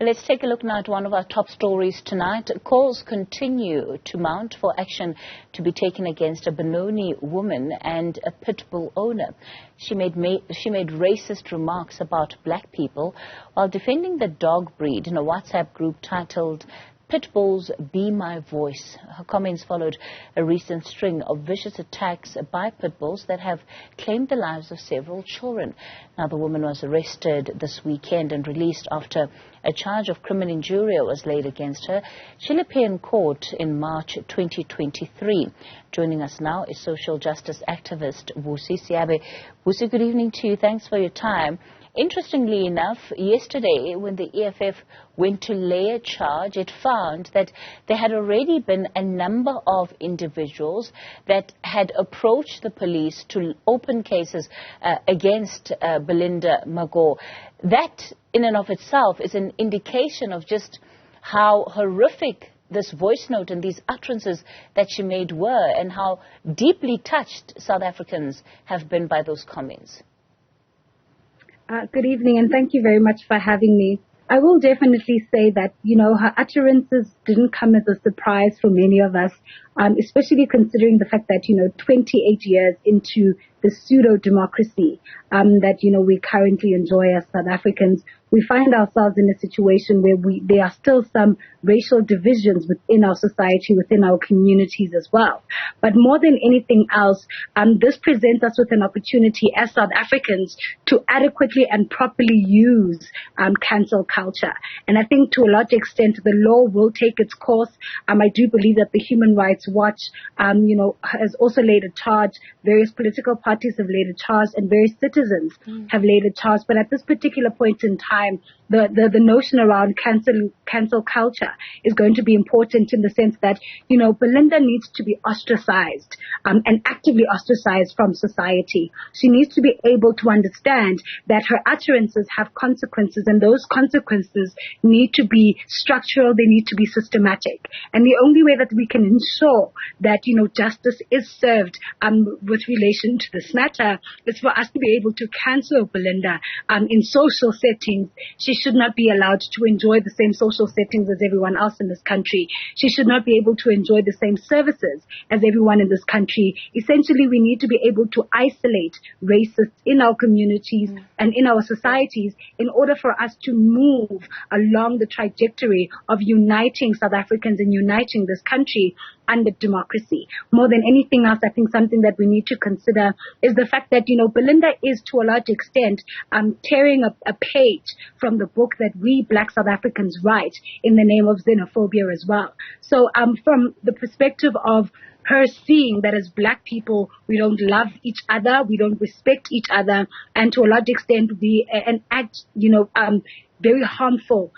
Let's take a look now at one of our top stories tonight. Calls continue to mount for action to be taken against a Benoni woman and a pitbull owner. She made racist remarks about black people while defending the dog breed in a WhatsApp group titled Pitbulls, Be My Voice. Her comments followed a recent string of vicious attacks by pitbulls that have claimed the lives of several children. Now, the woman was arrested this weekend and released after a charge of crimen injuria was laid against her. She'll appear in court in March 2023. Joining us now is social justice activist Busi. Seabe. Busi, good evening to you. Thanks for your time. Interestingly enough, yesterday when the EFF went to lay a charge, it found that there had already been a number of individuals that had approached the police to open cases against Belinda Magor. That in and of itself is an indication of just how horrific this voice note and these utterances that she made were, and how deeply touched South Africans have been by those comments. Good evening, and thank you very much for having me. I will definitely say that, her utterances didn't come as a surprise for many of us, especially considering the fact that, 28 years into the pseudo-democracy that, we currently enjoy as South Africans, we find ourselves in a situation where there are still some racial divisions within our society, within our communities as well. But more than anything else, this presents us with an opportunity as South Africans to adequately and properly use cancel culture. And I think to a large extent, the law will take its course. I do believe that the Human Rights Watch, has also laid a charge. Various political parties have laid a charge, and various citizens have laid a charge. But at this particular point in time, the notion around cancel culture is going to be important in the sense that, Belinda needs to be ostracized, and actively ostracized from society. She needs to be able to understand that her utterances have consequences, and those consequences need to be structural, they need to be systematic. And the only way that we can ensure that, justice is served with relation to this matter is for us to be able to cancel Belinda in social settings. She should not be allowed to enjoy the same social settings as everyone else in this country. She should not be able to enjoy the same services as everyone in this country. Essentially, we need to be able to isolate racists in our communities and in our societies in order for us to move along the trajectory of uniting South Africans and uniting this country under democracy. More than anything else, I think something that we need to consider is the fact that, Belinda is to a large extent tearing a page from the book that we Black South Africans write in the name of xenophobia as well. So from the perspective of her seeing that as Black people, we don't love each other, we don't respect each other, and to a large extent we enact, very harmful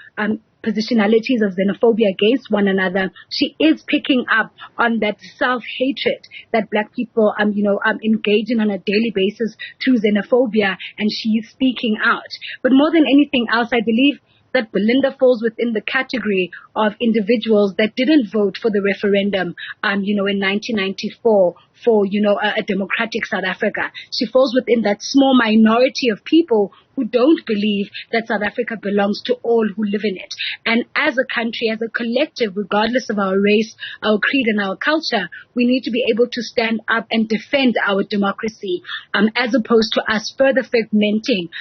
positionalities of xenophobia against one another. She is picking up on that self-hatred that Black people, engage in on a daily basis through xenophobia, and she is speaking out. But more than anything else, I believe that Belinda falls within the category of individuals that didn't vote for the referendum, in 1994 for, a democratic South Africa. She falls within that small minority of people who don't believe that South Africa belongs to all who live in it. And as a country, as a collective, regardless of our race, our creed, and our culture, we need to be able to stand up and defend our democracy, as opposed to us further fragmenting,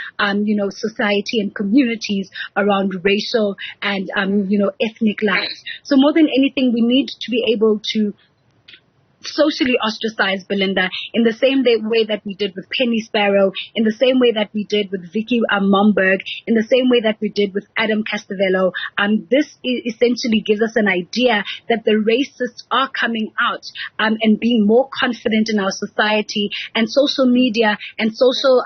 society and communities around racial and, ethnic lines. So more than anything, we need to be able to socially ostracize Belinda in the same way that we did with Penny Sparrow, in the same way that we did with Vicky Momberg, in the same way that we did with Adam Castavello. This essentially gives us an idea that the racists are coming out and being more confident in our society, and social media and social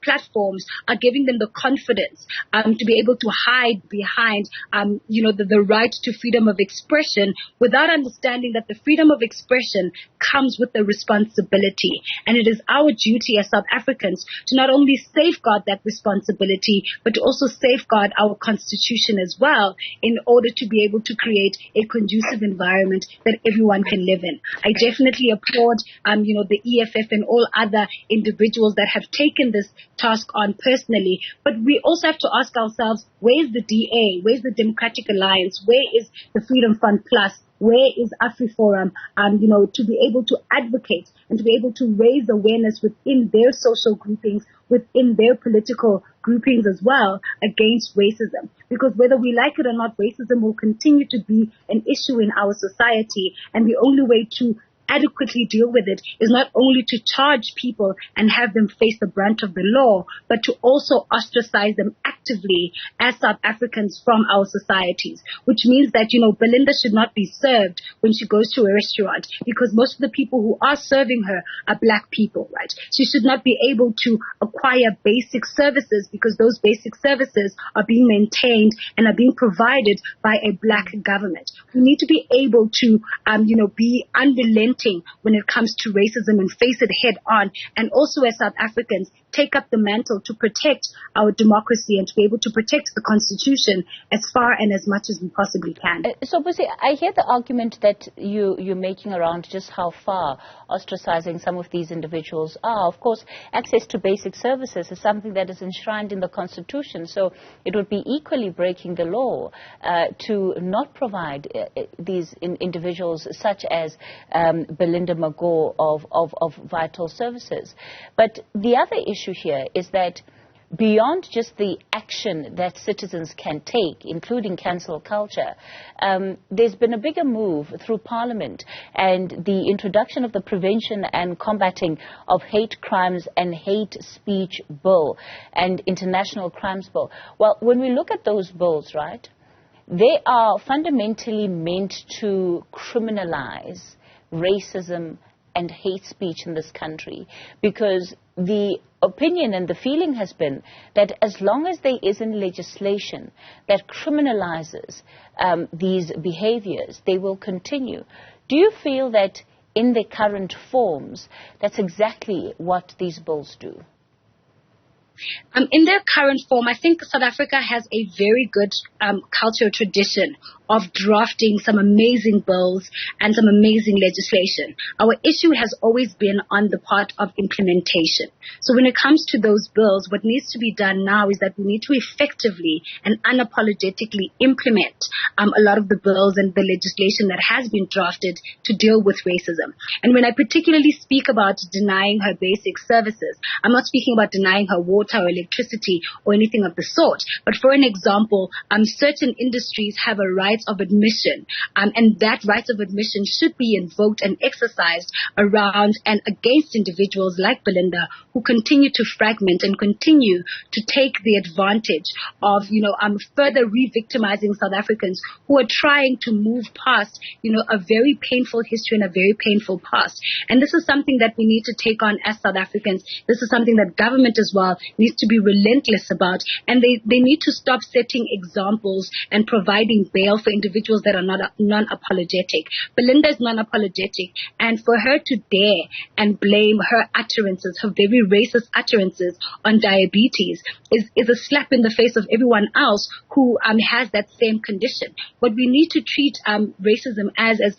platforms are giving them the confidence to be able to hide behind the right to freedom of expression, without understanding that the freedom of expression racism comes with a responsibility. And it is our duty as South Africans to not only safeguard that responsibility, but to also safeguard our constitution as well in order to be able to create a conducive environment that everyone can live in. I definitely applaud, the EFF and all other individuals that have taken this task on personally. But we also have to ask ourselves, where's the DA? Where's the Democratic Alliance? Where is the Freedom Fund Plus? Where is AfriForum, to be able to advocate and to be able to raise awareness within their social groupings, within their political groupings as well, against racism. Because whether we like it or not, racism will continue to be an issue in our society. And the only way to adequately deal with it is not only to charge people and have them face the brunt of the law, but to also ostracize them actively as South Africans from our societies, which means that, Belinda should not be served when she goes to a restaurant, because most of the people who are serving her are black people, right? She should not be able to acquire basic services because those basic services are being maintained and are being provided by a black government. We need to be able to, be unrelenting when it comes to racism and face it head on, and also as South Africans take up the mantle to protect our democracy and to be able to protect the Constitution as far and as much as we possibly can. So, Busi, I hear the argument that you're making around just how far ostracizing some of these individuals are. Of course, access to basic services is something that is enshrined in the Constitution, so it would be equally breaking the law to not provide these individuals such as Belinda Magor of vital services. But the other issue here is that beyond just the action that citizens can take, including cancel culture, there's been a bigger move through Parliament and the introduction of the Prevention and Combating of Hate Crimes and Hate Speech Bill and International Crimes Bill. Well, when we look at those bills, right, they are fundamentally meant to criminalize racism and hate speech in this country, because the opinion and the feeling has been that as long as there isn't legislation that criminalizes these behaviors, they will continue. Do you feel that in their current forms, that's exactly what these bills do? In their current form, I think South Africa has a very good cultural tradition of drafting some amazing bills and some amazing legislation. Our issue has always been on the part of implementation. So when it comes to those bills, what needs to be done now is that we need to effectively and unapologetically implement a lot of the bills and the legislation that has been drafted to deal with racism. And when I particularly speak about denying her basic services, I'm not speaking about denying her water or electricity or anything of the sort. But for an example, certain industries have a right of admission, and that right of admission should be invoked and exercised around and against individuals like Belinda, who continue to fragment and continue to take the advantage of, further re-victimizing South Africans who are trying to move past, a very painful history and a very painful past. And this is something that we need to take on as South Africans. This is something that government as well needs to be relentless about, and they need to stop setting examples and providing bail for individuals that are not non-apologetic. Belinda is non-apologetic, and for her to dare and blame her utterances, her very racist utterances on diabetes is a slap in the face of everyone else who has that same condition. But we need to treat racism as a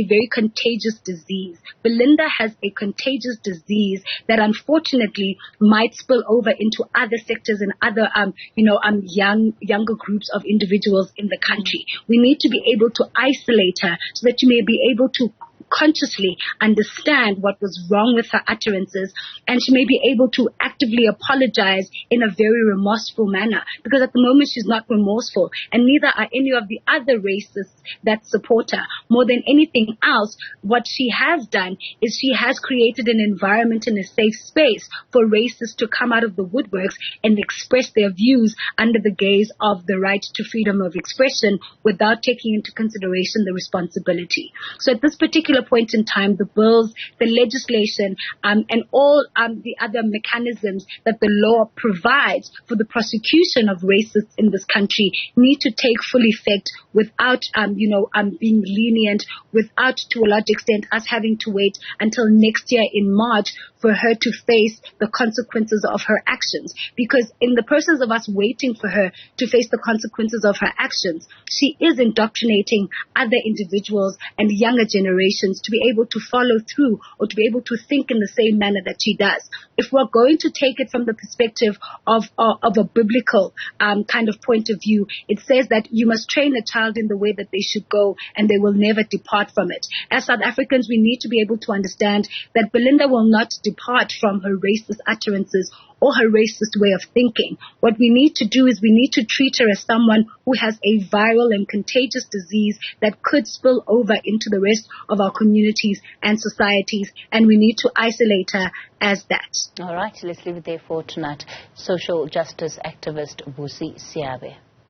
very contagious disease. Belinda has a contagious disease that unfortunately might spill over into other sectors and other younger groups of individuals in the country. We need to be able to isolate her so that you may be able to consciously understand what was wrong with her utterances, and she may be able to actively apologize in a very remorseful manner, because at the moment she's not remorseful, and neither are any of the other racists that support her. More than anything else, what she has done is she has created an environment and a safe space for racists to come out of the woodworks and express their views under the gaze of the right to freedom of expression without taking into consideration the responsibility. So at this particular point in time, the bills, the legislation, and all the other mechanisms that the law provides for the prosecution of racists in this country need to take full effect without, being lenient, without, to a large extent, us having to wait until next year in March for her to face the consequences of her actions. Because in the process of us waiting for her to face the consequences of her actions, she is indoctrinating other individuals and younger generations to be able to follow through or to be able to think in the same manner that she does. If we're going to take it from the perspective of a biblical kind of point of view, it says that you must train a child in the way that they should go and they will never depart from it. As South Africans, we need to be able to understand that Belinda will not depart from her racist utterances or her racist way of thinking. What we need to do is we need to treat her as someone who has a viral and contagious disease that could spill over into the rest of our communities and societies, and we need to isolate her as that. All right, let's leave it there for tonight. Social justice activist Busi Seabe.